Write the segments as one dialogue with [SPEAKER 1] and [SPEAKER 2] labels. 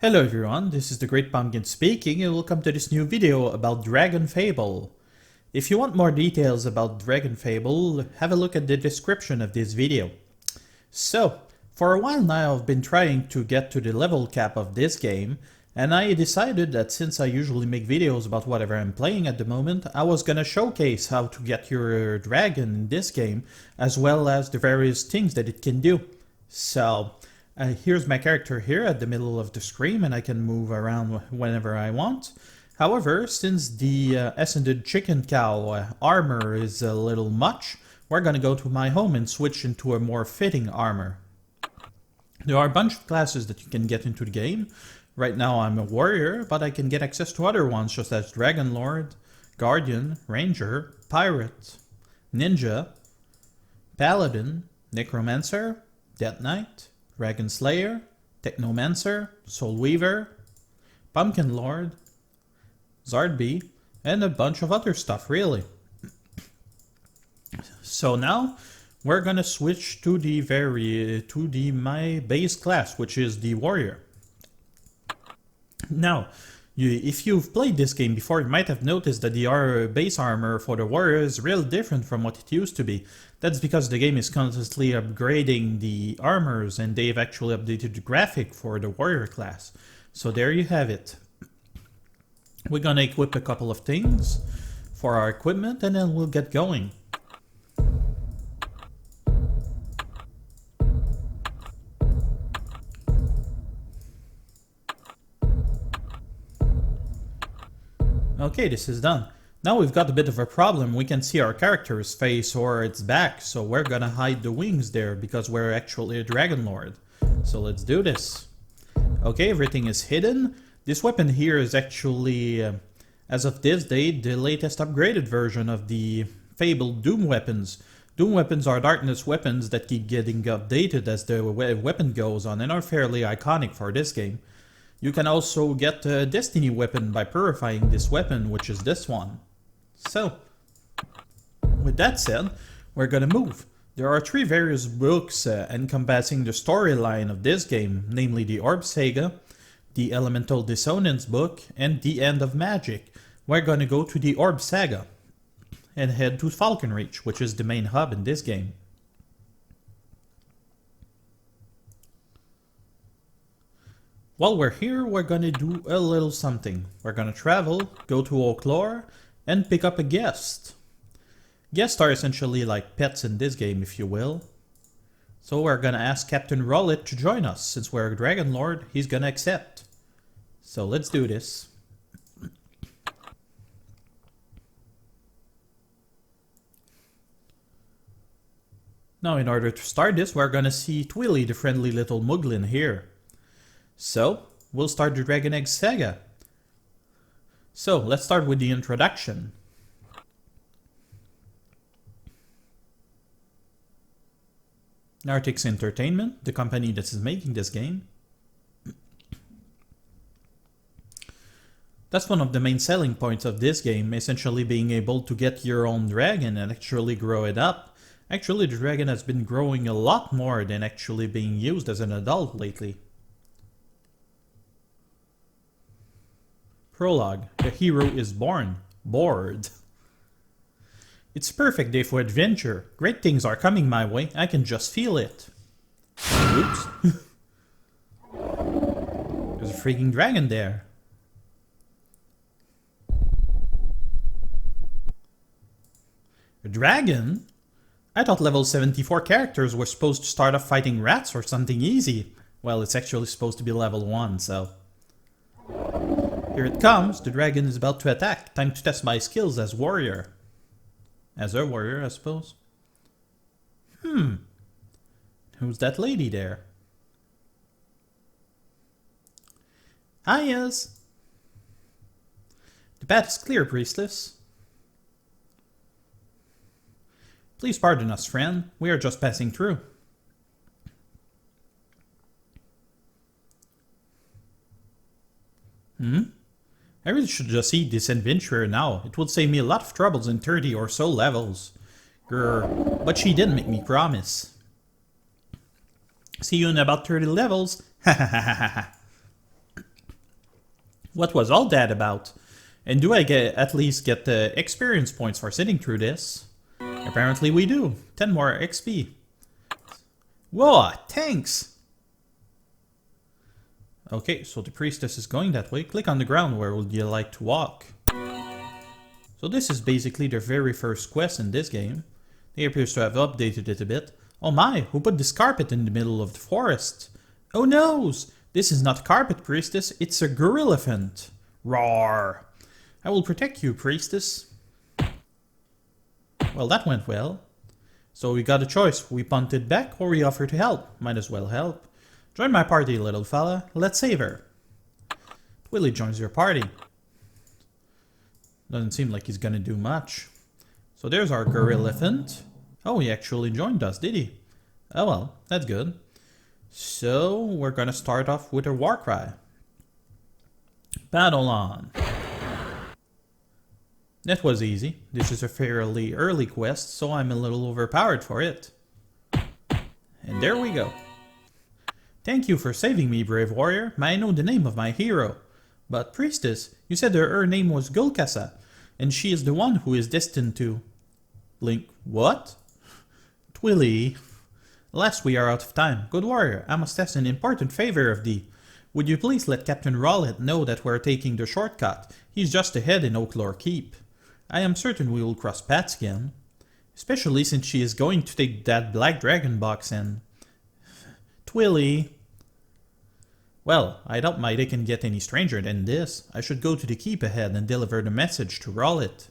[SPEAKER 1] Hello everyone, this is the Great Pumpkin speaking and welcome to this new video about Dragonfable. If you want more details about Dragonfable, have a look at the description of this video. So, for a while now I've been trying to get to the level cap of this game, and I decided that since I usually make videos about whatever I'm playing at the moment, I was gonna showcase how to get your dragon in this game, as well as the various things that it can do. So, here's my character here at the middle of the screen, and I can move around whenever I want. However, since the Ascended Chicken Cow armor is a little much, we're gonna go to my home and switch into a more fitting armor. There are a bunch of classes that you can get into the game. Right now I'm a warrior, but I can get access to other ones such as Dragon Lord, Guardian, Ranger, Pirate, Ninja, Paladin, Necromancer, Death Knight, Dragon Slayer, Technomancer, Soul Weaver, Pumpkin Lord, Zardbee, and a bunch of other stuff really. So now we're gonna switch to my base class, which is the warrior. Now, if you've played this game before, you might have noticed that the base armor for the warrior is real different from what it used to be. That's because the game is constantly upgrading the armors, and they've actually updated the graphic for the warrior class. So there you have it. We're gonna equip a couple of things for our equipment, and then we'll get going. Okay, this is done. Now we've got a bit of a problem. We can see our character's face or its back, so we're gonna hide the wings there because we're actually a Dragon Lord. So let's do this. Okay, everything is hidden. This weapon here is actually, as of this date, the latest upgraded version of the Fable Doom weapons. Doom weapons are darkness weapons that keep getting updated as the weapon goes on and are fairly iconic for this game. You can also get a Destiny weapon by purifying this weapon, which is this one. So, with that said, we're gonna move. There are 3 various books encompassing the storyline of this game, namely the Orb Saga, the Elemental Dissonance book, and the End of Magic. We're gonna go to the Orb Saga and head to Falconreach, which is the main hub in this game. While we're here, we're gonna do a little something. We're gonna travel, go to Oaklore, and pick up a guest. Guests are essentially like pets in this game, if you will. So we're gonna ask Captain Rollet to join us. Since we're a Dragon Lord, he's gonna accept. So let's do this. Now in order to start this, we're gonna see Twilly, the friendly little Muglin here. So, we'll start the Dragon Egg Saga. So, let's start with the introduction. Artix Entertainment, the company that is making this game. That's one of the main selling points of this game, essentially being able to get your own dragon and actually grow it up. Actually, the dragon has been growing a lot more than actually being used as an adult lately. Prologue. The hero is born. Bored. It's a perfect day for adventure. Great things are coming my way. I can just feel it. Oops. There's a freaking dragon there. A dragon? I thought level 74 characters were supposed to start off fighting rats or something easy. Well, it's actually supposed to be level 1, so... Here it comes, the dragon is about to attack. Time to test my skills as warrior. As a warrior, I suppose. Who's that lady there? Ah, yes. The path is clear, priestess. Please pardon us, friend. We are just passing through. I really should just eat this adventurer now. It would save me a lot of troubles in 30 or so levels. Grr. But she did make me promise. See you in about 30 levels. Ha ha ha ha ha. What was all that about? And do I at least get the experience points for sitting through this? Apparently we do. 10 more XP. Whoa, thanks! Okay, so the priestess is going that way. Click on the ground. Where would you like to walk? So this is basically their very first quest in this game. They appears to have updated it a bit. Oh my, who put this carpet in the middle of the forest? Oh noes! This is not carpet, priestess, it's a gorilla-elephant. Roar! I will protect you, priestess. Well, that went well. So we got a choice. We punt it back or we offer to help. Might as well help. Join my party, little fella. Let's save her. Willie joins your party. Doesn't seem like he's gonna do much. So there's our gorilla-elephant. Oh, he actually joined us, did he? Oh well, that's good. So we're gonna start off with a war cry. Battle on. That was easy. This is a fairly early quest, so I'm a little overpowered for it. And there we go. Thank you for saving me, brave warrior. May I know the name of my hero? But priestess, you said her name was Gulkasa, and she is the one who is destined to... Link, what? Twilly. Alas, we are out of time. Good warrior, I must ask an important favor of thee. Would you please let Captain Rowlett know that we're taking the shortcut? He's just ahead in Oaklore Keep. I am certain we will cross paths again. Especially since she is going to take that black dragon box and... Twilly. Well, I doubt my day can get any stranger than this. I should go to the keep ahead and deliver the message to Rowlett.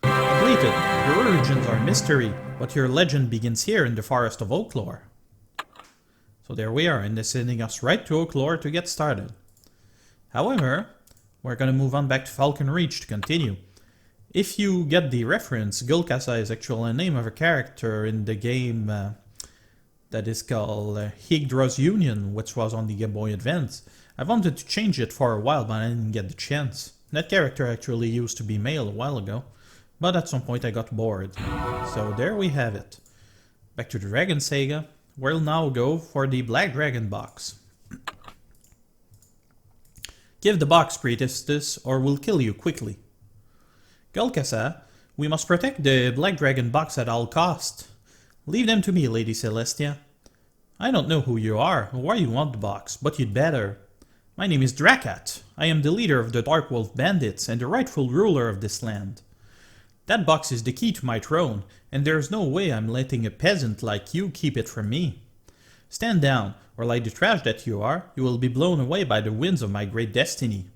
[SPEAKER 1] Completed. Your origins are mystery, but your legend begins here in the forest of Oaklore. So there we are, and they're sending us right to Oaklore to get started. However, we're gonna move on back to Falcon Reach to continue. If you get the reference, Gulkasa is actually a name of a character in the game that is called Hygdra's Union, which was on the Game Boy Advance. I wanted to change it for a while, but I didn't get the chance. That character actually used to be male a while ago, but at some point I got bored. So there we have it. Back to the Dragon Saga. We'll now go for the Black Dragon box. Give the box, priestess, or we'll kill you quickly. Gulkasa, we must protect the Black Dragon box at all cost. Leave them to me, Lady Celestia. I don't know who you are or why you want the box, but you'd better. My name is Drakat. I am the leader of the Dark Wolf Bandits and the rightful ruler of this land. That box is the key to my throne, and there's no way I'm letting a peasant like you keep it from me. Stand down, or like the trash that you are, you will be blown away by the winds of my great destiny.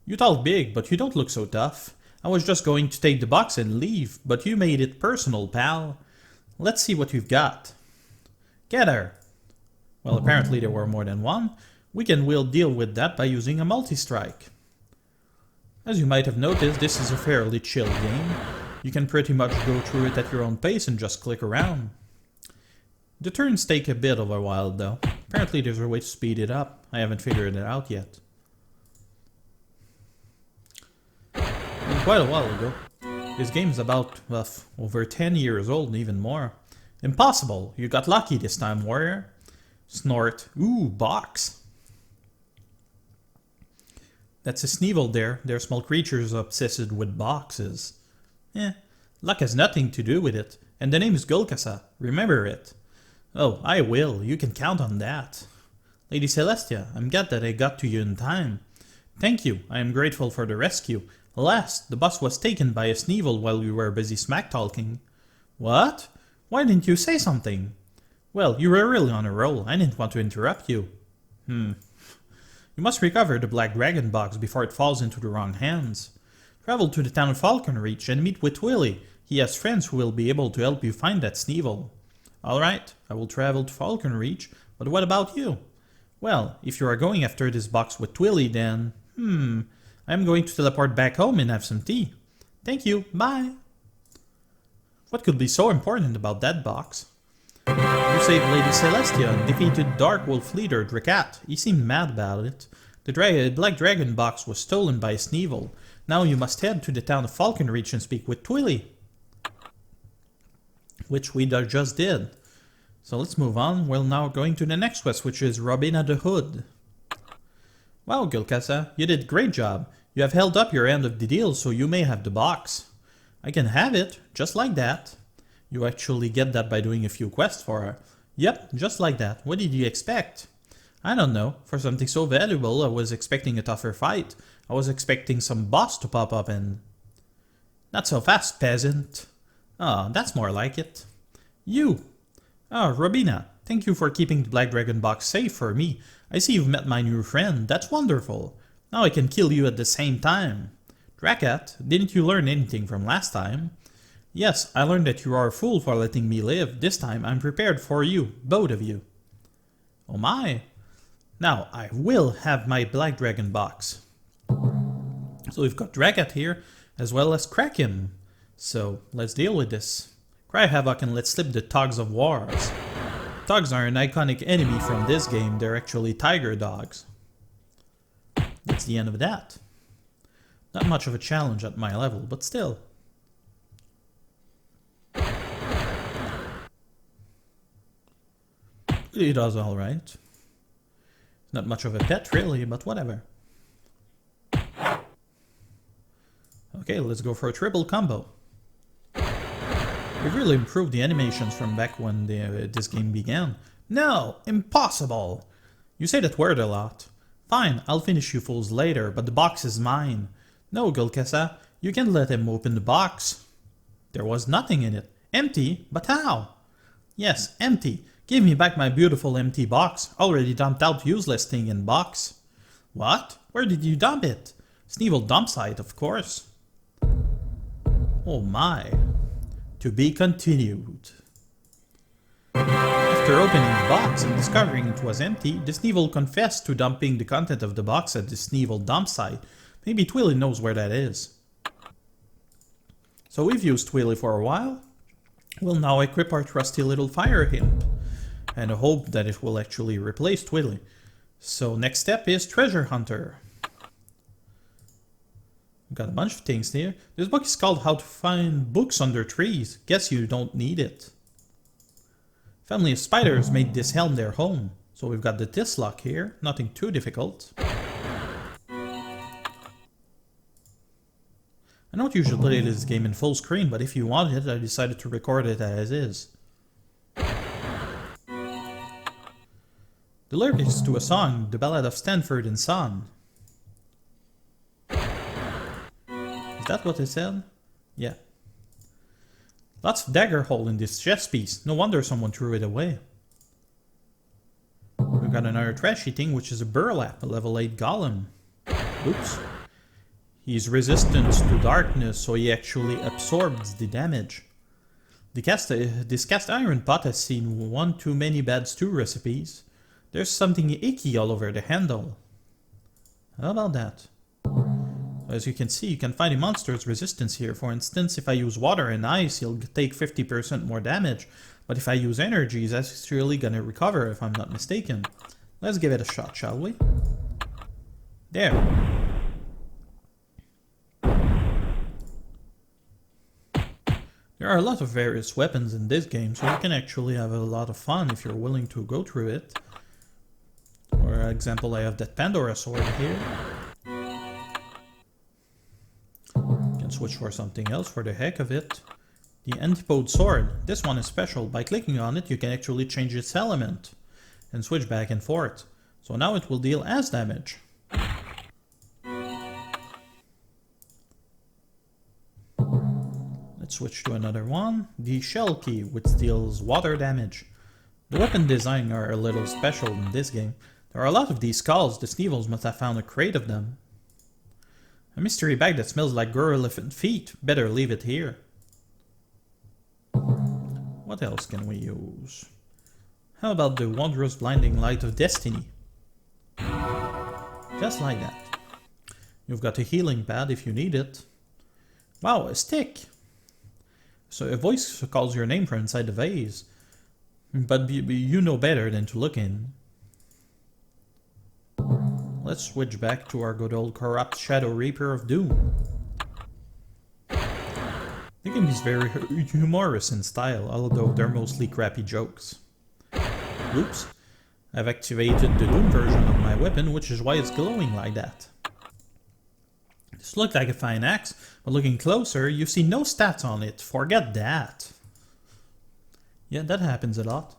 [SPEAKER 1] You talk big, but you don't look so tough. I was just going to take the box and leave, but you made it personal, pal. Let's see what you've got. Get her! Well, apparently there were more than one. We'll deal with that by using a multi-strike. As you might have noticed, this is a fairly chill game. You can pretty much go through it at your own pace and just click around. The turns take a bit of a while though. Apparently there's a way to speed it up. I haven't figured it out yet. Quite a while ago. This game's about, over 10 years old, even more. Impossible! You got lucky this time, warrior. Snort. Ooh, box. That's a Sneevil there. They're small creatures obsessed with boxes. Luck has nothing to do with it. And the name is Gulkasa. Remember it. Oh, I will. You can count on that. Lady Celestia, I'm glad that I got to you in time. Thank you. I am grateful for the rescue. Alas, the boss was taken by a Sneevil while we were busy smack-talking. What? Why didn't you say something? Well, you were really on a roll. I didn't want to interrupt you. You must recover the Black Dragon box before it falls into the wrong hands. Travel to the town of Falcon Reach and meet with Willie. He has friends who will be able to help you find that Sneevil. Alright, I will travel to Falcon Reach, but what about you? Well, if you are going after this box with Twilly, then... I'm going to teleport back home and have some tea. Thank you, bye! What could be so important about that box? You saved Lady Celestia and defeated Dark Wolf leader Drakat. He seemed mad about it. The Black Dragon box was stolen by a Sneevil. Now you must head to the town of Falcon Reach and speak with Twilly. Which we just did. So let's move on. We're now going to the next quest, which is Robina the Hood. Wow, Gilkasa, you did a great job. You have held up your end of the deal, so you may have the box. I can have it, just like that. You actually get that by doing a few quests for her. Yep, just like that. What did you expect? I don't know. For something so valuable, I was expecting a tougher fight. I was expecting some boss to pop up and... Not so fast, peasant. Ah, that's more like it. You! Ah, Robina, thank you for keeping the Black Dragon box safe for me. I see you've met my new friend. That's wonderful. Now I can kill you at the same time. Dracat, didn't you learn anything from last time? Yes, I learned that you are a fool for letting me live. This time I'm prepared for you, both of you. Oh my. Now I will have my Black Dragon box. So we've got Dracat here, as well as Kraken. So let's deal with this. Cry Havoc and let's slip the Togs of Wars. Togs are an iconic enemy from this game. They're actually tiger dogs. That's the end of that. Not much of a challenge at my level, but still. He does alright. Not much of a pet really, but whatever. Okay, let's go for a triple combo. We've really improved the animations from back when this game began. No! Impossible! You say that word a lot. Fine, I'll finish you fools later, but the box is mine. No, Gulkasa, you can't let him open the box. There was nothing in it. Empty? But how? Yes, empty. Give me back my beautiful empty box. Already dumped out useless thing in box. What? Where did you dump it? Sneevil dump site, of course. Oh my. To be continued. After opening the box and discovering it was empty, the Sneevil confessed to dumping the content of the box at the Sneevil dump site. Maybe Twilly knows where that is. So we've used Twilly for a while. We'll now equip our trusty little fire imp. And hope that it will actually replace Twilly. So next step is Treasure Hunter. We've got a bunch of things here. This book is called How to Find Books Under Trees. Guess you don't need it. Family of spiders made this helm their home. So we've got the Tislock here. Nothing too difficult. I don't usually play this game in full screen, but if you want it, I decided to record it as is. The lyrics to a song, The Ballad of Stanford and Son. Is that what it said? Yeah. Lots of dagger hole in this chest piece. No wonder someone threw it away. We've got another trashy thing, which is a burlap, a level 8 golem. Oops. He's resistant to darkness, so he actually absorbs the damage. This cast iron pot has seen one too many bad stew recipes. There's something icky all over the handle. How about that? As you can see, you can find a monster's resistance here. For instance, if I use water and ice, he'll take 50% more damage. But if I use energy, he's actually gonna recover, if I'm not mistaken. Let's give it a shot, shall we? There. There are a lot of various weapons in this game, so you can actually have a lot of fun if you're willing to go through it. For example, I have that Pandora sword here. You can switch for something else for the heck of it. The Antipode sword. This one is special. By clicking on it, you can actually change its element and switch back and forth. So now it will deal as damage. Let's switch to another one. The Shell Key, which deals water damage. The weapon design are a little special in this game. There are a lot of these skulls. The Sneevils must have found a crate of them. A mystery bag that smells like elephant feet. Better leave it here. What else can we use? How about the wondrous blinding light of destiny? Just like that. You've got a healing pad if you need it. Wow, a stick! So a voice calls your name from inside the vase. But you know better than to look in. Let's switch back to our good old corrupt Shadow Reaper of Doom. The game is very humorous in style, although they're mostly crappy jokes. Oops. I've activated the Doom version of my weapon, which is why it's glowing like that. This looks like a fine axe, but looking closer, you see no stats on it. Forget that. Yeah, that happens a lot.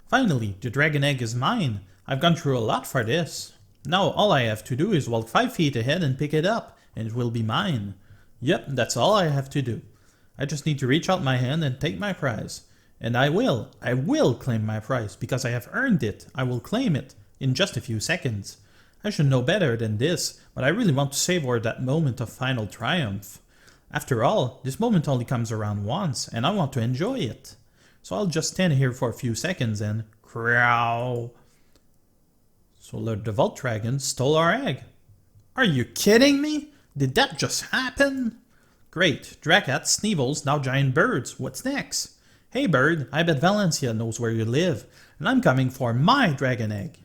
[SPEAKER 1] Finally, the dragon egg is mine. I've gone through a lot for this. Now all I have to do is walk 5 feet ahead and pick it up, and it will be mine. Yep, that's all I have to do. I just need to reach out my hand and take my prize. And I will claim my prize, because I have earned it. I will claim it in just a few seconds. I should know better than this, but I really want to savor that moment of final triumph. After all, this moment only comes around once, and I want to enjoy it. So I'll just stand here for a few seconds and crow. So the Vault Dragon stole our egg. Are you kidding me? Did that just happen? Great, Drakats, Sneevils, now giant birds. What's next? Hey bird, I bet Valencia knows where you live, and I'm coming for my dragon egg.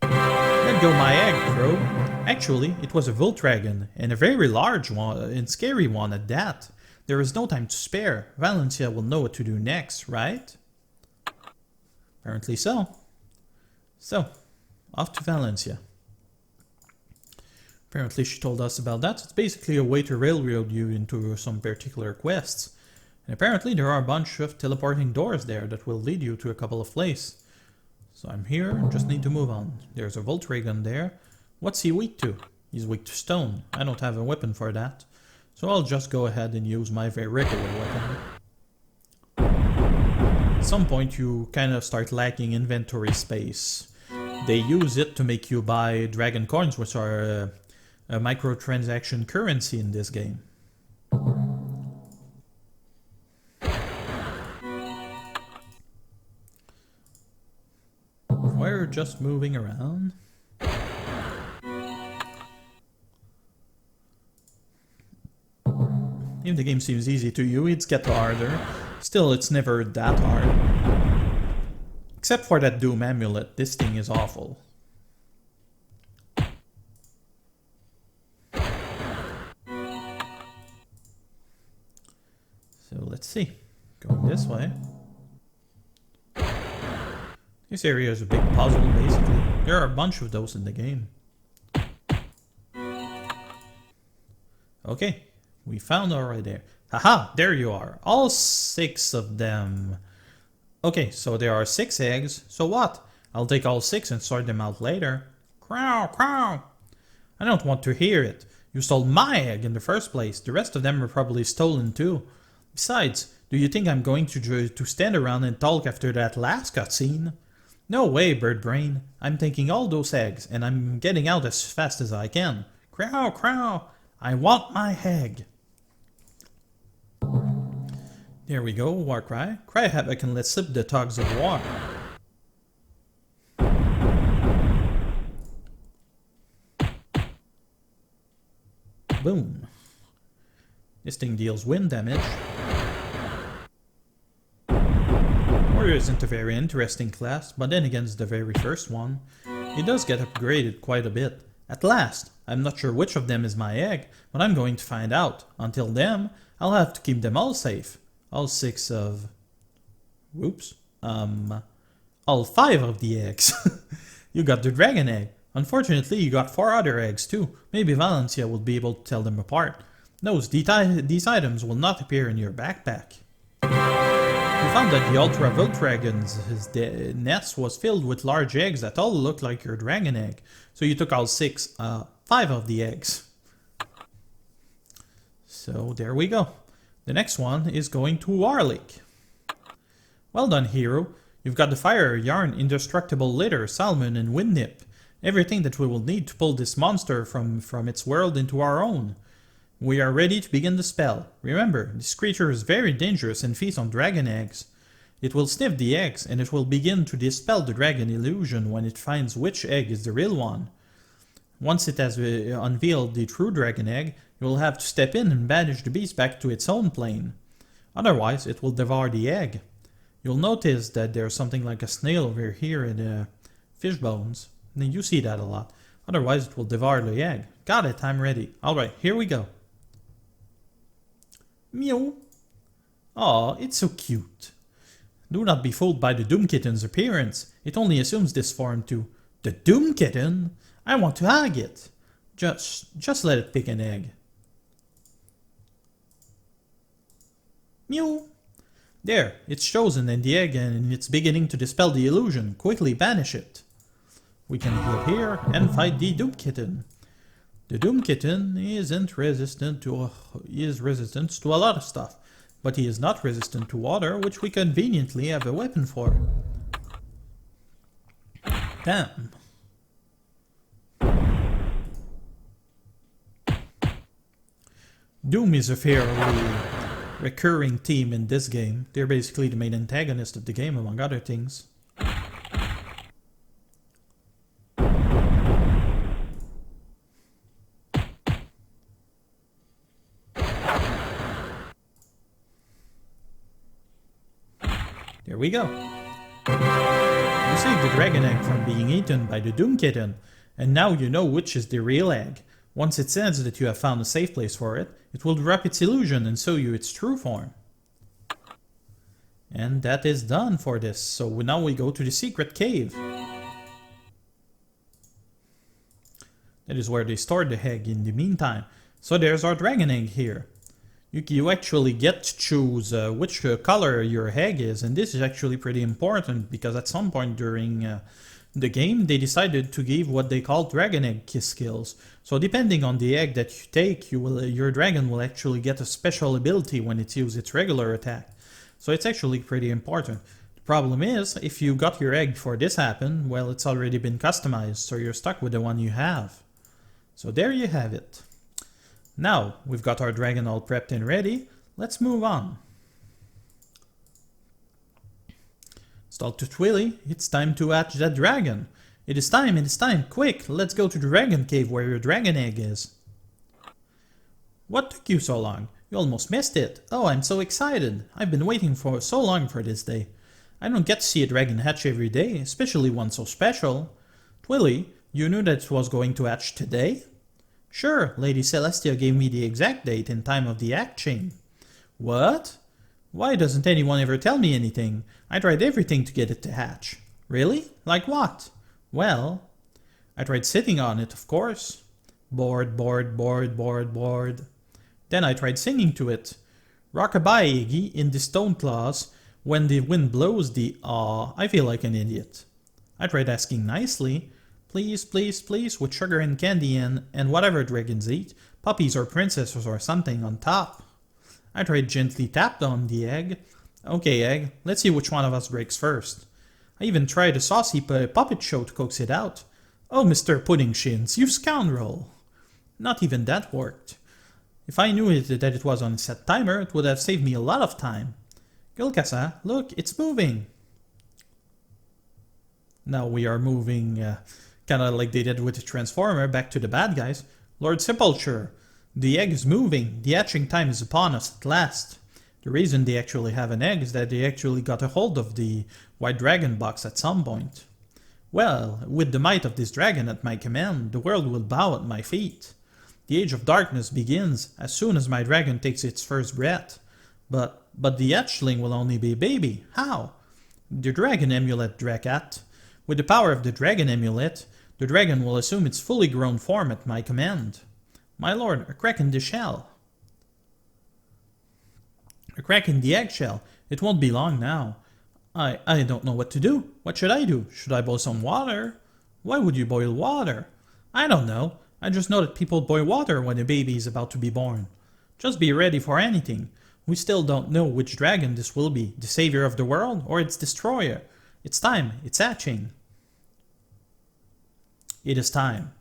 [SPEAKER 1] Let go my egg, Crow. Actually, it was a Vault Dragon, and a very large one, and scary one at that. There is no time to spare. Valencia will know what to do next, right? Apparently so. So, off to Valencia. Apparently she told us about that. It's basically a way to railroad you into some particular quests. And apparently there are a bunch of teleporting doors there that will lead you to a couple of places. So I'm here, just need to move on. There's a Vault Dragon there. What's he weak to? He's weak to stone. I don't have a weapon for that. So I'll just go ahead and use my very regular weapon. At some point you kind of start lacking inventory space. They use it to make you buy dragon coins, which are a microtransaction currency in this game. We're just moving around. If the game seems easy to you, it's get harder. Still, it's never that hard. Except for that Doom amulet, this thing is awful. So let's see. Going this way. This area is a big puzzle, basically. There are a bunch of those in the game. Okay, we found our right there. Haha, there you are. All 6 of them. Okay, so there are 6 eggs. So what? I'll take all 6 and sort them out later. Crow, crow. I don't want to hear it. You stole my egg in the first place. The rest of them were probably stolen too. Besides, do you think I'm going to stand around and talk after that last cutscene? No way, bird brain. I'm taking all those eggs, and I'm getting out as fast as I can. Crow, crow. I want my egg. There we go, war cry. Cry havoc and let's slip the tugs of war. Boom. This thing deals wind damage. Warrior isn't a very interesting class, but then again it's the very first one. It does get upgraded quite a bit. At last! I'm not sure which of them is my egg, but I'm going to find out. Until then, I'll have to keep them all safe. All 6 of... Whoops. All 5 of the eggs. You got the dragon egg. Unfortunately, you got 4 other eggs too. Maybe Valencia will be able to tell them apart. These items will not appear in your backpack. You found that the Ultra Vault Dragon's nest was filled with large eggs that all looked like your dragon egg. So you took all 5 of the eggs. So there we go. The next one is going to Warlick. Well done, hero. You've got the fire, yarn, indestructible litter, salmon, and wind nip. Everything that we will need to pull this monster from its world into our own. We are ready to begin the spell. Remember, this creature is very dangerous and feeds on dragon eggs. It will sniff the eggs, and it will begin to dispel the dragon illusion when it finds which egg is the real one. Once it has unveiled the true dragon egg, you will have to step in and banish the beast back to its own plane. Otherwise, it will devour the egg. You'll notice that there's something like a snail over here in the fish bones. And you see that a lot. Otherwise, it will devour the egg. Got it, I'm ready. Alright, here we go. Meow. Aw, it's so cute. Do not be fooled by the Doom Kitten's appearance. It only assumes this form to... The Doom Kitten? I want to hug it. Just let it pick an egg. Mew. There, it's chosen in the egg and it's beginning to dispel the illusion. Quickly banish it. We can heal here and fight the Doom Kitten. The Doom Kitten is resistant to a lot of stuff, but he is not resistant to water, which we conveniently have a weapon for. Damn. Doom is a fairly recurring theme in this game. They're basically the main antagonist of the game, among other things. There we go. You saved the dragon egg from being eaten by the Doom Kitten, and now you know which is the real egg. Once it says that you have found a safe place for it, it will drop its illusion and show you its true form. And that is done for this, so now we go to the secret cave. That is where they stored the egg in the meantime. So there's our dragon egg here. You actually get to choose which color your egg is, and this is actually pretty important because at some point during the game they decided to give what they call dragon egg skills. So depending on the egg that you take, your dragon will actually get a special ability when it uses its regular attack. So it's actually pretty important. The problem is, if you got your egg before this happened, well, it's already been customized, so you're stuck with the one you have. So there you have it. Now, we've got our dragon all prepped and ready. Let's move on. Talk to Twilly. It's time to hatch that dragon. It is time, quick! Let's go to the dragon cave where your dragon egg is. What took you so long? You almost missed it. Oh, I'm so excited. I've been waiting for so long for this day. I don't get to see a dragon hatch every day, especially one so special. Twilly, you knew that it was going to hatch today? Sure, Lady Celestia gave me the exact date and time of the hatching. What? Why doesn't anyone ever tell me anything? I tried everything to get it to hatch. Really? Like what? Well, I tried sitting on it, of course. Bored. Then I tried singing to it. Rockabye, Iggy, in the stone claws. When the wind blows the I feel like an idiot. I tried asking nicely. Please, please, please, with sugar and candy and whatever dragons eat, puppies or princesses or something on top. I tried gently tapped on the egg. Okay, egg, let's see which one of us breaks first. I even tried a saucy puppet show to coax it out. Oh, Mr. Pudding Shins, you scoundrel! Not even that worked. If I knew that it was on a set timer, it would have saved me a lot of time. Gulkasa, look, it's moving! Now we are moving, kinda like they did with the Transformer, back to the bad guys. Lord Sepulture, the egg is moving. The hatching time is upon us at last. The reason they actually have an egg is that they actually got a hold of the White Dragon box at some point. Well, with the might of this dragon at my command, the world will bow at my feet. The Age of Darkness begins as soon as my dragon takes its first breath. But the hatchling will only be a baby. How? The Dragon Amulet, Dracat. With the power of the Dragon Amulet, the dragon will assume its fully grown form at my command. My lord, a crack in the shell. A crack in the eggshell. It won't be long now. I don't know what to do. What should I do? Should I boil some water? Why would you boil water? I don't know. I just know that people boil water when a baby is about to be born. Just be ready for anything. We still don't know which dragon this will be, the savior of the world or its destroyer. It's time. It's hatching. It is time.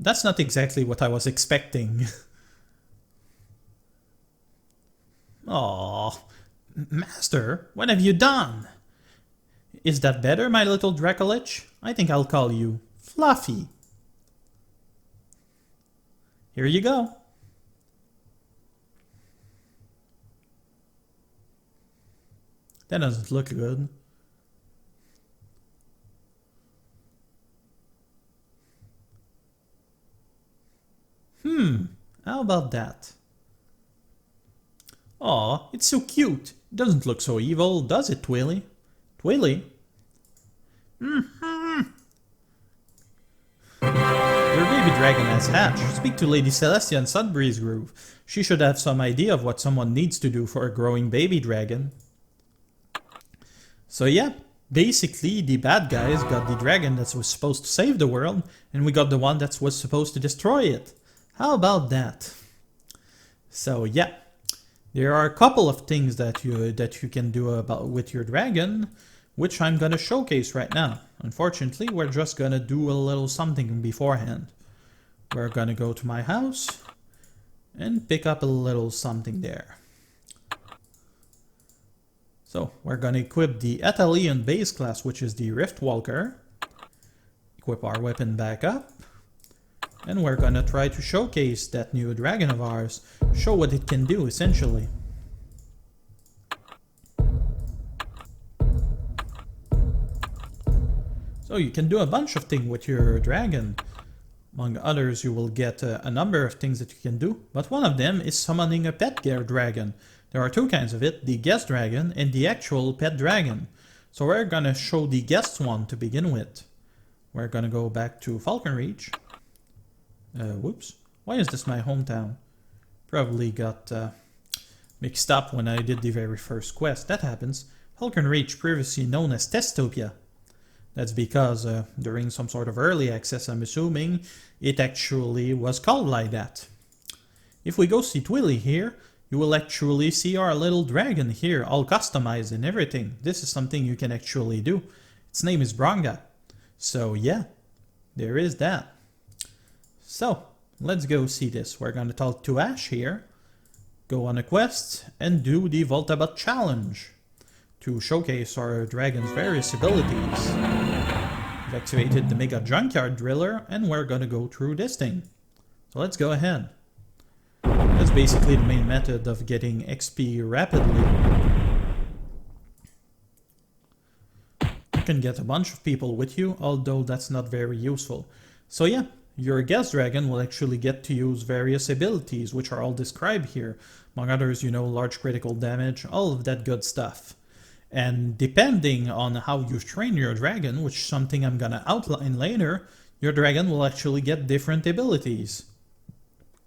[SPEAKER 1] That's not exactly what I was expecting. Aww. Master, what have you done? Is that better, my little Dracolich? I think I'll call you Fluffy. Here you go. That doesn't look good. How about that? Aw, it's so cute. It doesn't look so evil, does it, Twilly? Twilly? Your baby dragon has hatched. Speak to Lady Celestia in Sunbreeze Grove. She should have some idea of what someone needs to do for a growing baby dragon. So yeah, basically the bad guys got the dragon that was supposed to save the world, and we got the one that was supposed to destroy it. How about that? So yeah, there are a couple of things that you can do with your dragon, which I'm gonna showcase right now. Unfortunately, we're just gonna do a little something beforehand. We're gonna go to my house and pick up a little something there. So we're gonna equip the Athelian base class, which is the Riftwalker. Equip our weapon back up. And we're gonna try to showcase that new dragon of ours. Show what it can do, essentially. So you can do a bunch of things with your dragon. Among others, you will get a number of things that you can do, but one of them is summoning a pet dragon. There are two kinds of it, the guest dragon and the actual pet dragon. So we're gonna show the guest one to begin with. We're gonna go back to Falconreach. Whoops, why is this my hometown? Probably got mixed up when I did the very first quest. That happens. Falconreach, previously known as Testopia. That's because during some sort of early access, I'm assuming, it actually was called like that. If we go see Twilly here, you will actually see our little dragon here, all customized and everything. This is something you can actually do. Its name is Bronga. So yeah, there is that. So, let's go see this. We're gonna talk to Ash here, go on a quest, and do the Voltabot challenge to showcase our dragon's various abilities. We've activated the Mega Junkyard Driller, and we're gonna go through this thing. So let's go ahead. That's basically the main method of getting XP rapidly. You can get a bunch of people with you, although that's not very useful. So yeah, your guest dragon will actually get to use various abilities, which are all described here. Among others, you know, large critical damage, all of that good stuff. And depending on how you train your dragon, which is something I'm gonna outline later, your dragon will actually get different abilities.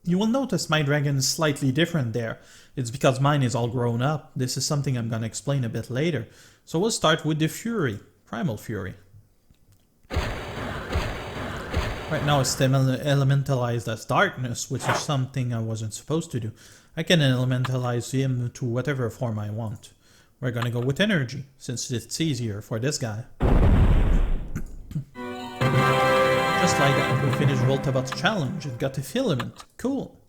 [SPEAKER 1] You will notice my dragon is slightly different there. It's because mine is all grown up. This is something I'm gonna explain a bit later. So we'll start with the Fury, Primal Fury. Right now it's elementalized as darkness, which is something I wasn't supposed to do. I can elementalize him to whatever form I want. We're gonna go with energy, since it's easier for this guy. Just like that, we finished Voltabot's challenge. It got a filament. Cool.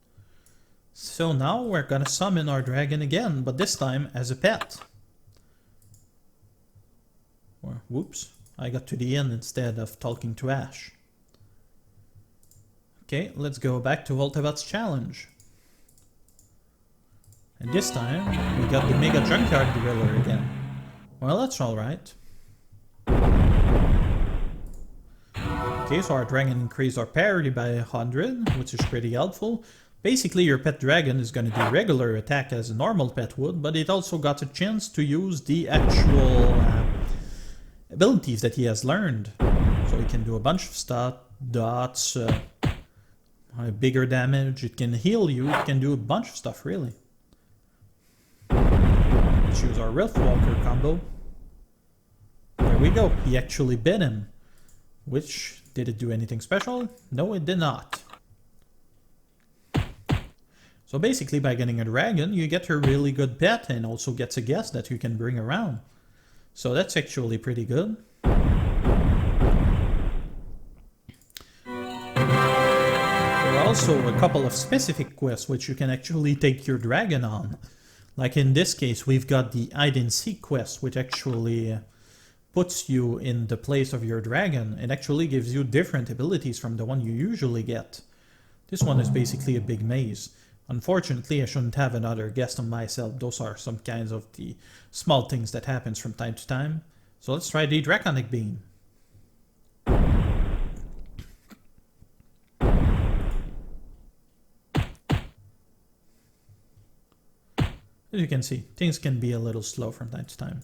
[SPEAKER 1] So now we're gonna summon our dragon again, but this time as a pet. Or, whoops, I got to the end instead of talking to Ash. Okay, let's go back to Voltabot's challenge. And this time, we got the Mega Junkyard Driller again. Well, that's alright. Okay, so our dragon increased our parry by 100, which is pretty helpful. Basically, your pet dragon is going to do regular attack as a normal pet would, but it also got a chance to use the actual abilities that he has learned. So he can do a bunch of stuff, dots, bigger damage, it can heal you, it can do a bunch of stuff, really. Let's use our Riftwalker combo. There we go, he actually bit him. Which, did it do anything special? No, it did not. So basically, by getting a dragon, you get a really good pet and also gets a guest that you can bring around. So that's actually pretty good. There are also a couple of specific quests which you can actually take your dragon on. Like in this case, we've got the Hide and Seek quest, which actually puts you in the place of your dragon and actually gives you different abilities from the one you usually get. This one is basically a big maze. Unfortunately, I shouldn't have another guest on myself. Those are some kinds of the small things that happens from time to time. So let's try the Draconic Beam. As you can see, things can be a little slow from time to time.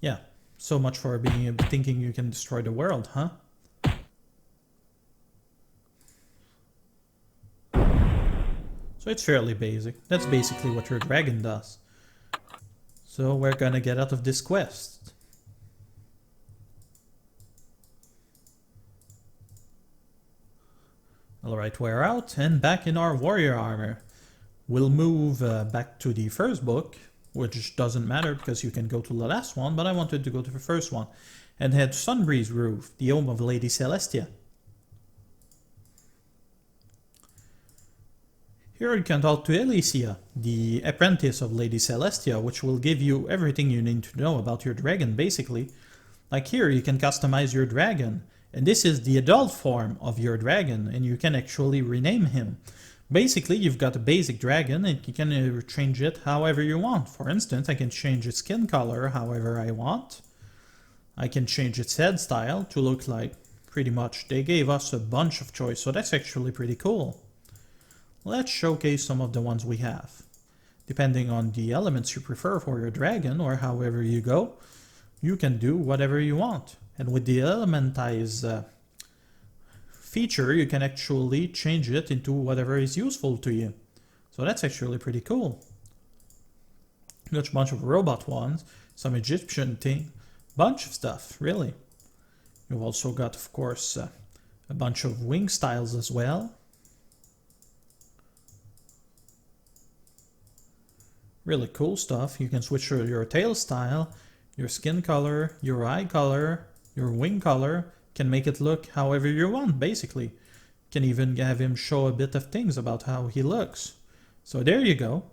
[SPEAKER 1] Yeah, so much for thinking you can destroy the world, huh? So it's fairly basic. That's basically what your dragon does. So we're gonna get out of this quest. Alright, we're out and back in our warrior armor. We'll move back to the first book, which doesn't matter because you can go to the last one, but I wanted to go to the first one and head to Sunbreeze Roof, the home of Lady Celestia. Here you can talk to Alicia, the apprentice of Lady Celestia, which will give you everything you need to know about your dragon, basically. Like here, you can customize your dragon, and this is the adult form of your dragon, and you can actually rename him. Basically, you've got a basic dragon, and you can change it however you want. For instance, I can change its skin color however I want. I can change its head style to look like pretty much. They gave us a bunch of choice, so that's actually pretty cool. Let's showcase some of the ones we have. Depending on the elements you prefer for your dragon or however you go, you can do whatever you want. And with the elementize feature, you can actually change it into whatever is useful to you. So that's actually pretty cool. Got a bunch of robot ones, some Egyptian thing, bunch of stuff, really. You've also got, of course, a bunch of wing styles as well. Really cool stuff. You can switch your tail style, your skin color, your eye color, your wing color. Can make it look however you want, basically. Can even have him show a bit of things about how he looks. So there you go.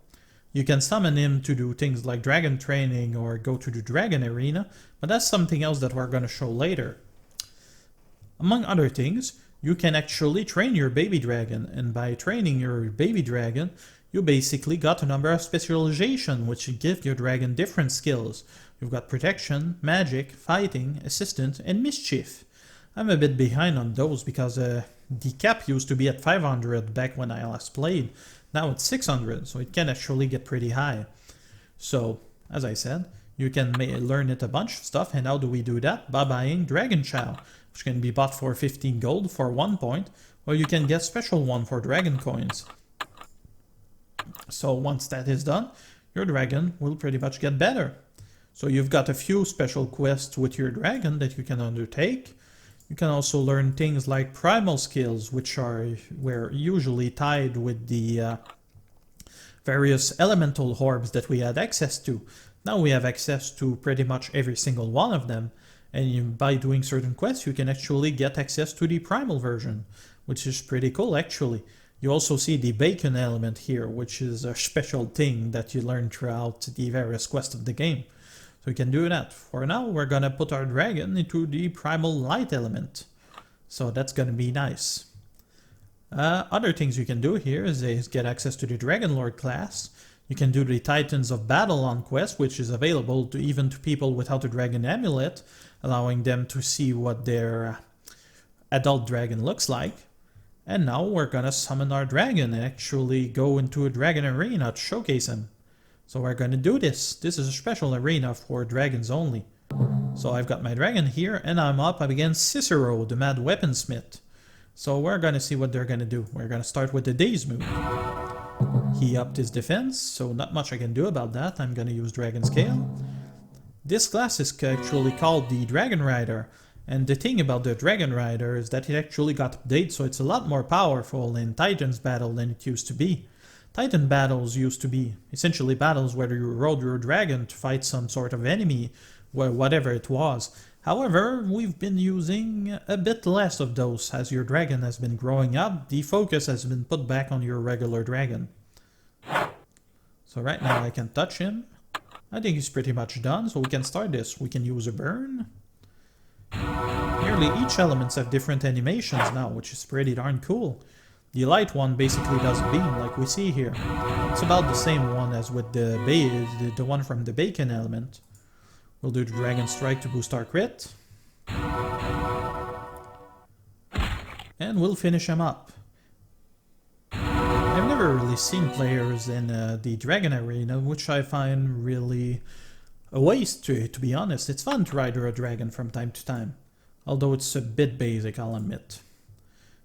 [SPEAKER 1] You can summon him to do things like dragon training or go to the dragon arena, but that's something else that we're going to show later. Among other things, you can actually train your baby dragon, and by training your baby dragon, you basically got a number of specialization, which give your dragon different skills. You've got protection, magic, fighting, assistant, and mischief. I'm a bit behind on those because the cap used to be at 500 back when I last played. Now it's 600, so it can actually get pretty high. So, as I said, you can learn it a bunch of stuff, and how do we do that? By buying Dragon Chow, which can be bought for 15 gold for 1 point, or you can get special one for dragon coins. So once that is done, your dragon will pretty much get better. So you've got a few special quests with your dragon that you can undertake. You can also learn things like primal skills, which were usually tied with the various elemental orbs that we had access to. Now we have access to pretty much every single one of them, and by doing certain quests you can actually get access to the primal version, which is pretty cool actually. You also see the bacon element here, which is a special thing that you learn throughout the various quests of the game. So you can do that. For now, we're gonna put our dragon into the primal light element. So that's gonna be nice. Other things you can do here is get access to the Dragon Lord class. You can do the Titans of Battle on quest, which is available to even to people without a dragon amulet, allowing them to see what their adult dragon looks like. And now we're gonna summon our dragon and actually go into a dragon arena to showcase him. So we're gonna do this. This is a special arena for dragons only. So I've got my dragon here and I'm up against Cicero, the mad weaponsmith. So we're gonna see what they're gonna do. We're gonna start with the Daze move. He upped his defense, so not much I can do about that. I'm gonna use Dragon Scale. This class is actually called the Dragon Rider. And the thing about the Dragon Rider is that it actually got updated, so it's a lot more powerful in Titan's battle than it used to be. Titan battles used to be essentially battles where you rode your dragon to fight some sort of enemy, whatever it was. However, we've been using a bit less of those. As your dragon has been growing up, the focus has been put back on your regular dragon. So right now I can touch him. I think he's pretty much done, so we can start this. We can use a burn. Nearly each elements have different animations now, which is pretty darn cool. The light one basically does beam, like we see here. It's about the same one as with the one from the bacon element. We'll do the Dragon Strike to boost our crit. And we'll finish him up. never really seen players in the Dragon Arena, which I find really a waste to be honest. It's fun to ride a dragon from time to time, although it's a bit basic, I'll admit.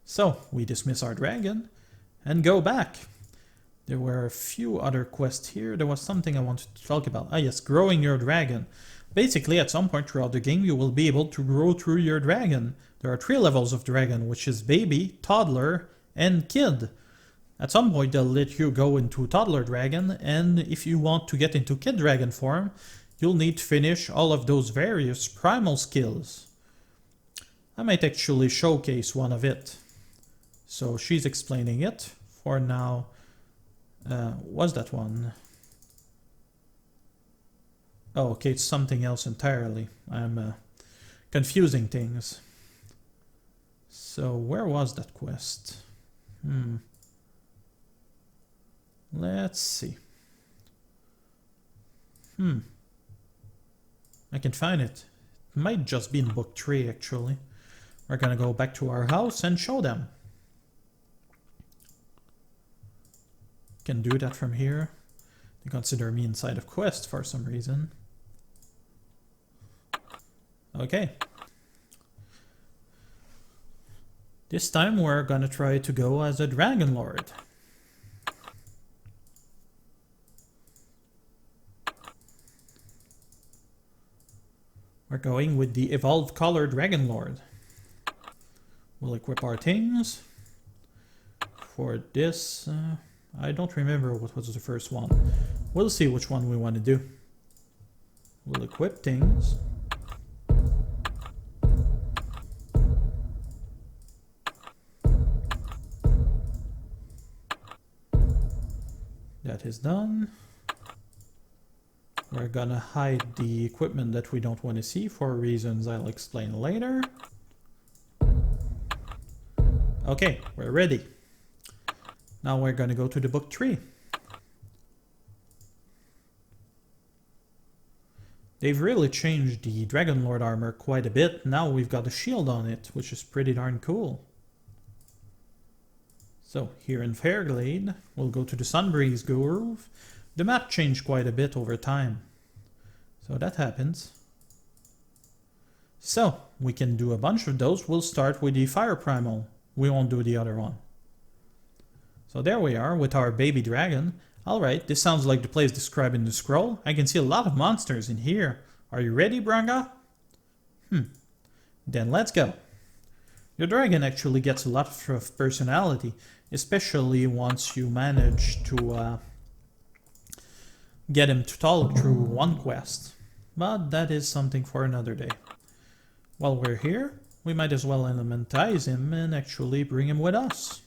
[SPEAKER 1] So, we dismiss our dragon and go back. There were a few other quests here. There was something I wanted to talk about. Ah yes, growing your dragon. Basically, at some point throughout the game, you will be able to grow through your dragon. There are 3 levels of dragon, which is baby, toddler, and kid. At some point, they'll let you go into toddler dragon, and if you want to get into kid dragon form, you'll need to finish all of those various primal skills. I might actually showcase one of it. So she's explaining it. For now, what's that one? Oh, okay, it's something else entirely. I'm confusing things. So where was that quest? Let's see. I can find it. It might just be in book 3 actually. We're gonna go back to our house and show them. Can do that from here. They consider me inside of quest for some reason. Okay. This time we're gonna try to go as a Dragon Lord. We're going with the evolved color Dragon Lord. We'll equip our things. For this, I don't remember what was the first one. We'll see which one we want to do. We'll equip things. That is done. We're gonna hide the equipment that we don't want to see for reasons I'll explain later. Okay, we're ready. Now we're gonna go to the book 3. They've really changed the Dragon Lord armor quite a bit. Now we've got a shield on it, which is pretty darn cool. So here in Fairglade, we'll go to the Sunbreeze Grove. The map changed quite a bit over time. So that happens. So, we can do a bunch of those. We'll start with the Fire Primal. We won't do the other one. So there we are with our baby dragon. Alright, this sounds like the place described in the scroll. I can see a lot of monsters in here. Are you ready, Branga? Then let's go. Your dragon actually gets a lot of personality, especially once you manage to get him to talk through one quest. But that is something for another day. While we're here, we might as well elementize him and actually bring him with us.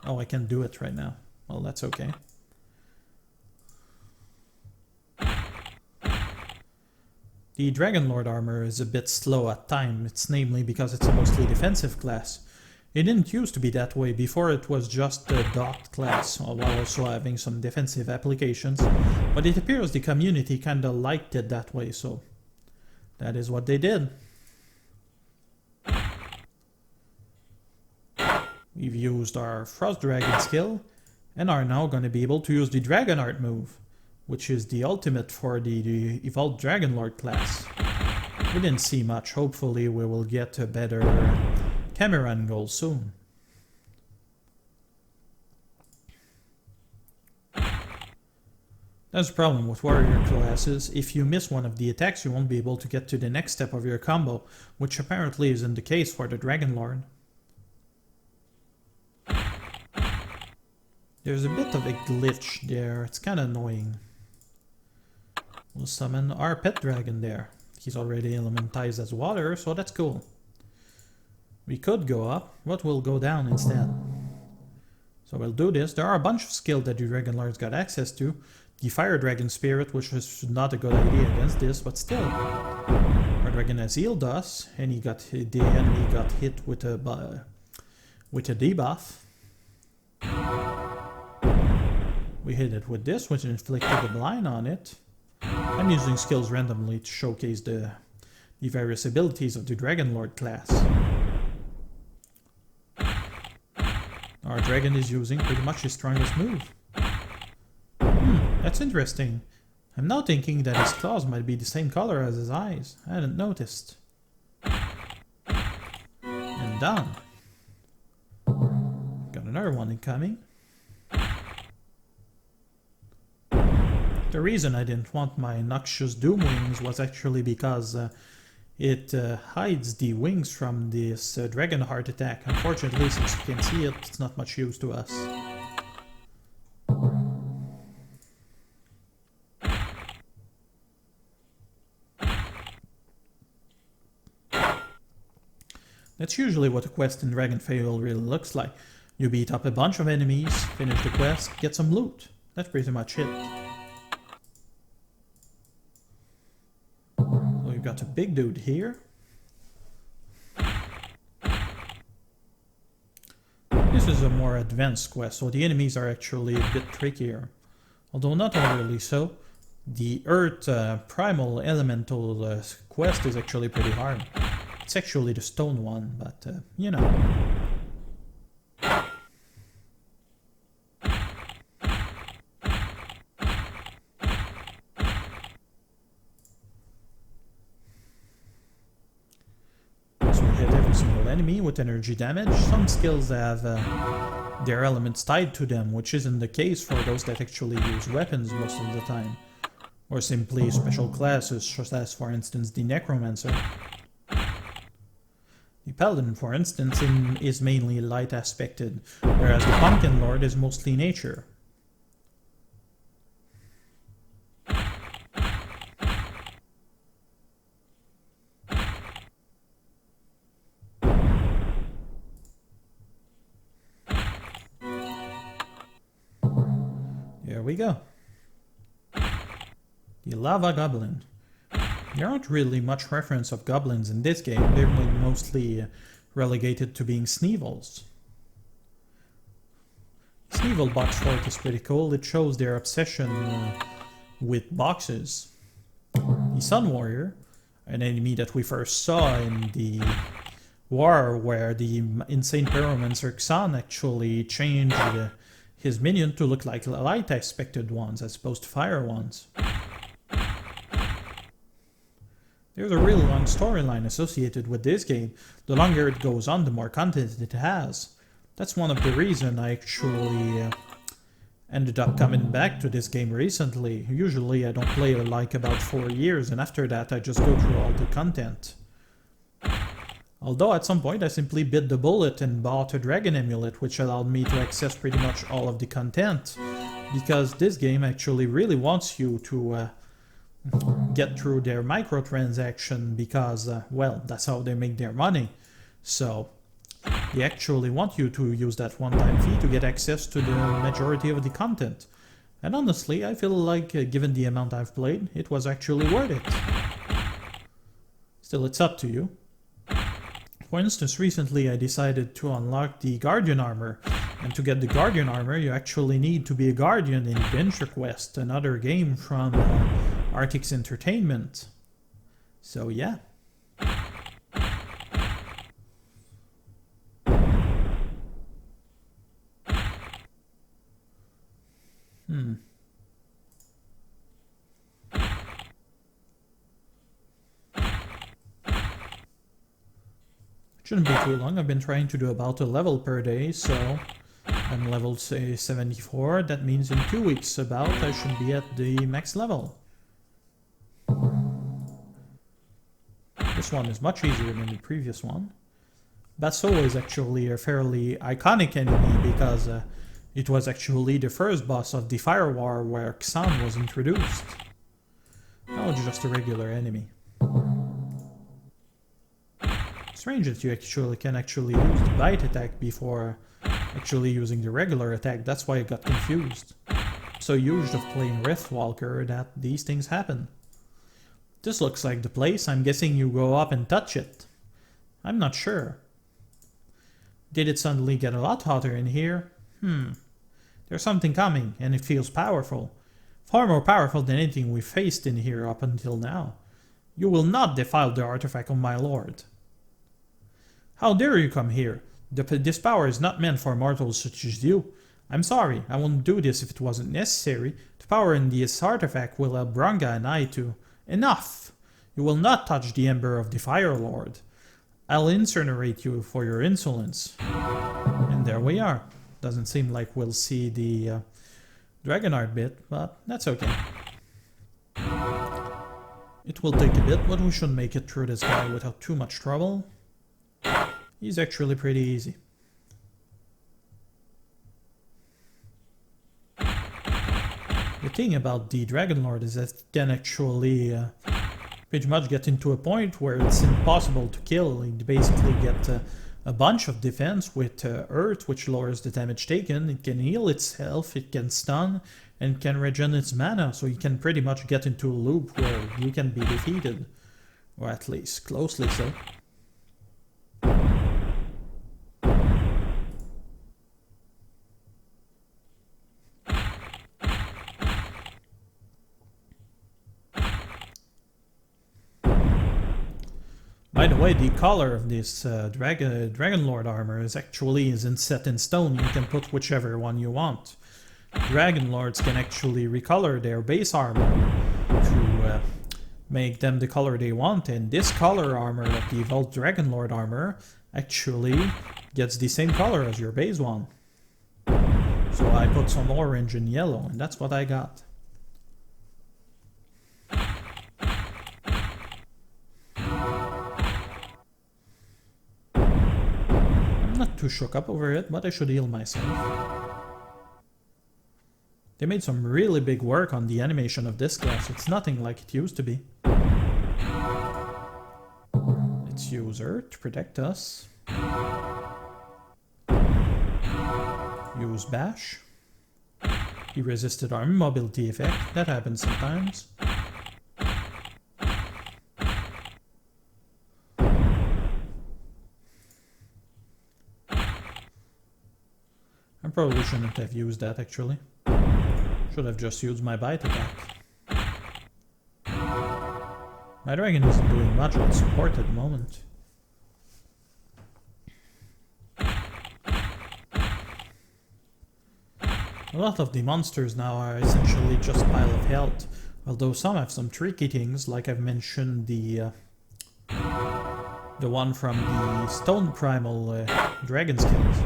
[SPEAKER 1] Oh, I can't do it right now. Well, that's okay. The Dragon Lord armor is a bit slow at time. It's namely because it's a mostly defensive class. It didn't used to be that way. Before it was just a dot class, while also having some defensive applications. But it appears the community kinda liked it that way, so that is what they did. We've used our Frost Dragon skill, and are now going to be able to use the Dragon Art move, which is the ultimate for the Evolved Dragon Lord class. We didn't see much. Hopefully we will get a better camera angle soon. That's the problem with warrior classes. If you miss one of the attacks, you won't be able to get to the next step of your combo, which apparently isn't the case for the Dragon Lord. There's a bit of a glitch there. It's kind of annoying. We'll summon our pet dragon there. He's already elementized as water, so that's cool. We could go up, but we'll go down instead. So we'll do this. There are a bunch of skills that the Dragon Lord's got access to. The Fire Dragon Spirit, which is not a good idea against this, but still. Our dragon has healed us, and the enemy got hit with a debuff. We hit it with this, which inflicted a blind on it. I'm using skills randomly to showcase the various abilities of the Dragon Lord class. our dragon is using pretty much his strongest move. That's interesting. I'm now thinking that his claws might be the same color as his eyes. I hadn't noticed. And down. Got another one incoming. The reason I didn't want my Noxious Doom Wings was actually because it hides the wings from this Dragon Heart attack. Unfortunately, since you can see it, it's not much use to us. That's usually what a quest in Dragonfable really looks like. You beat up a bunch of enemies, finish the quest, get some loot. That's pretty much it. So you've got a big dude here. This is a more advanced quest, so the enemies are actually a bit trickier. Although not overly so. The Earth Primal Elemental quest is actually pretty hard. It's actually the stone one, but you know. So we hit every single enemy with energy damage. Some skills have their elements tied to them, which isn't the case for those that actually use weapons most of the time. Or simply special classes, such as for instance the Necromancer. The Paladin, for instance, is mainly light aspected, whereas the Pumpkin Lord is mostly nature. There we go. The Lava Goblin. There aren't really much reference of goblins in this game, they're mostly relegated to being Sneevils. Sneevil box fort is pretty cool, it shows their obsession with boxes. The Sun Warrior, an enemy that we first saw in the war where the insane pyromancer Xan actually changed his minion to look like light aspected ones as opposed to fire ones. There's a really long storyline associated with this game. The longer it goes on, the more content it has. That's one of the reasons I actually ended up coming back to this game recently. Usually I don't play it like about 4 years, and after that I just go through all the content. Although at some point I simply bit the bullet and bought a Dragon Amulet, which allowed me to access pretty much all of the content. Because this game actually really wants you to get through their microtransaction because, well, that's how they make their money. So, they actually want you to use that one-time fee to get access to the majority of the content. And honestly, I feel like, given the amount I've played, it was actually worth it. Still, it's up to you. For instance, recently I decided to unlock the Guardian Armor. And to get the Guardian Armor, you actually need to be a Guardian in Adventure Quest, another game from Artix Entertainment. So yeah. Shouldn't be too long. I've been trying to do about a level per day, so I'm level say 74. That means in 2 weeks about I should be at the max level. This one is much easier than the previous one. Basso is actually a fairly iconic enemy because it was actually the first boss of the Fire War where Xan was introduced. Now it's just a regular enemy. Strange that you can actually use the bite attack before actually using the regular attack. That's why I got confused. I'm so used of playing Riftwalker that these things happen. This looks like the place. I'm guessing you go up and touch it. I'm not sure. Did it suddenly get a lot hotter in here? There's something coming, and it feels powerful. Far more powerful than anything we faced in here up until now. You will not defile the artifact of my lord. How dare you come here? This power is not meant for mortals such as you. I'm sorry, I wouldn't do this if it wasn't necessary. The power in this artifact will help Branga and I to... Enough! You will not touch the ember of the Fire Lord. I'll incinerate you for your insolence. And there we are. Doesn't seem like we'll see the dragon art bit, but that's okay. It will take a bit, but we should make it through this guy without too much trouble. He's actually pretty easy. The thing about the Dragon Lord is that it can actually pretty much get into a point where it's impossible to kill. You basically get a bunch of defense with Earth, which lowers the damage taken. It can heal itself, it can stun, and can regen its mana, so you can pretty much get into a loop where you can be defeated. Or at least closely so. By the way, the color of this Dragon Lord armor isn't set in stone. You can put whichever one you want. Dragon Lords can actually recolor their base armor to make them the color they want, and this color armor of the Evolved Dragon Lord armor actually gets the same color as your base one. So I put some orange and yellow, and that's what I got. Not too shook up over it, but I should heal myself. They made some really big work on the animation of this class. It's nothing like it used to be. Let's use her to protect us. Use Bash. He resisted our mobility effect. That happens sometimes. I probably shouldn't have used that actually. Should have just used my bite attack. My dragon isn't doing much on support at the moment. A lot of the monsters now are essentially just pile of health, although some have some tricky things, like I've mentioned the one from the stone primal dragon skills.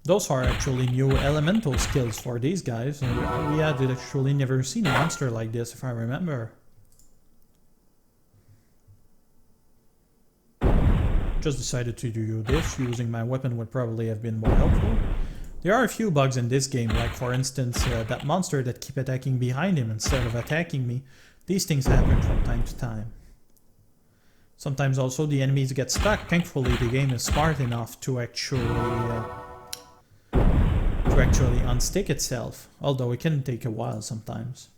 [SPEAKER 1] Those are actually new elemental skills for these guys. We had actually never seen a monster like this, if I remember. Just decided to do this. Using my weapon would probably have been more helpful. There are a few bugs in this game, like for instance that monster that keep attacking behind him instead of attacking me. These things happen from time to time. Sometimes also the enemies get stuck. Thankfully the game is smart enough to actually unstick itself, although it can take a while sometimes.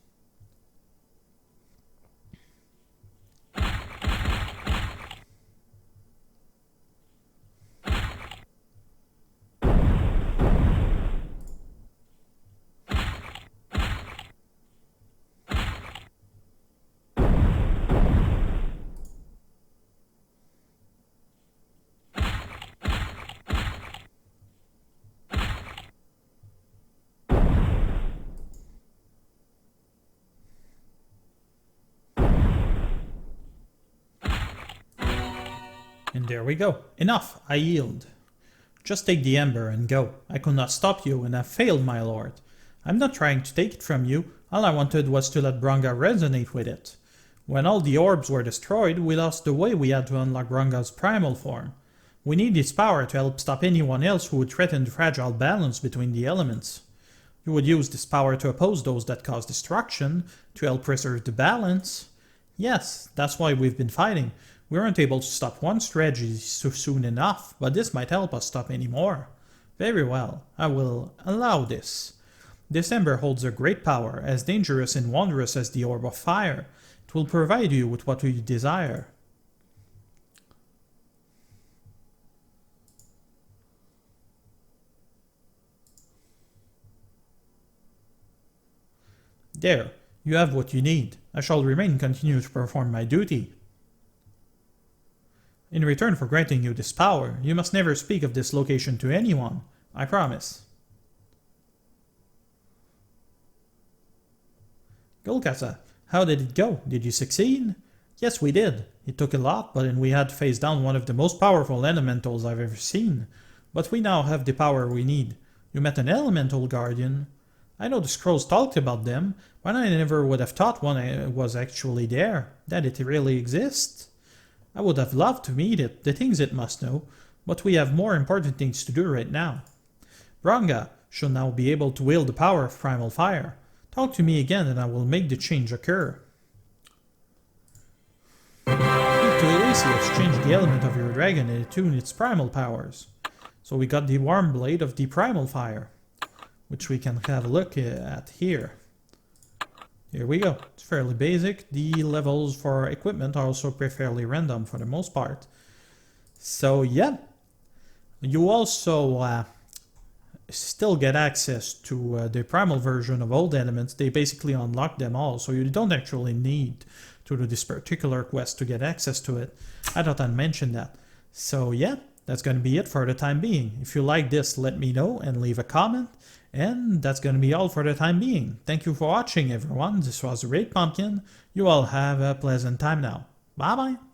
[SPEAKER 1] And there we go. Enough, I yield. Just take the ember and go. I could not stop you and have failed, my lord. I'm not trying to take it from you. All I wanted was to let Branga resonate with it. When all the orbs were destroyed, we lost the way we had to unlock Branga's primal form. We need this power to help stop anyone else who would threaten the fragile balance between the elements. You would use this power to oppose those that cause destruction, to help preserve the balance. Yes, that's why we've been fighting. We weren't able to stop one strategy soon enough, but this might help us stop any more. Very well, I will allow this. This ember holds a great power, as dangerous and wondrous as the orb of fire. It will provide you with what you desire. There, you have what you need. I shall remain and continue to perform my duty. In return for granting you this power, you must never speak of this location to anyone. I promise. Golgasa, how did it go? Did you succeed? Yes, we did. It took a lot, but we had to face down one of the most powerful elementals I've ever seen. But we now have the power we need. You met an elemental guardian. I know the scrolls talked about them, but I never would have thought one was actually there, that it really exists. I would have loved to meet it, the things it must know, but we have more important things to do right now. Branga should now be able to wield the power of primal fire. Talk to me again and I will make the change occur. Speak to Elysius, change the element of your dragon and attune its primal powers. So we got the warm blade of the primal fire, which we can have a look at here. Here we go. It's fairly basic. The levels for equipment are also fairly random for the most part. So yeah, you also still get access to the primal version of all the elements. They basically unlock them all, so you don't actually need to do this particular quest to get access to it. I thought I'd mention that. So yeah, that's going to be it for the time being. If you like this, let me know and leave a comment. And that's going to be all for the time being. Thank you for watching, everyone. This was Red Pumpkin. You all have a pleasant time now. Bye bye.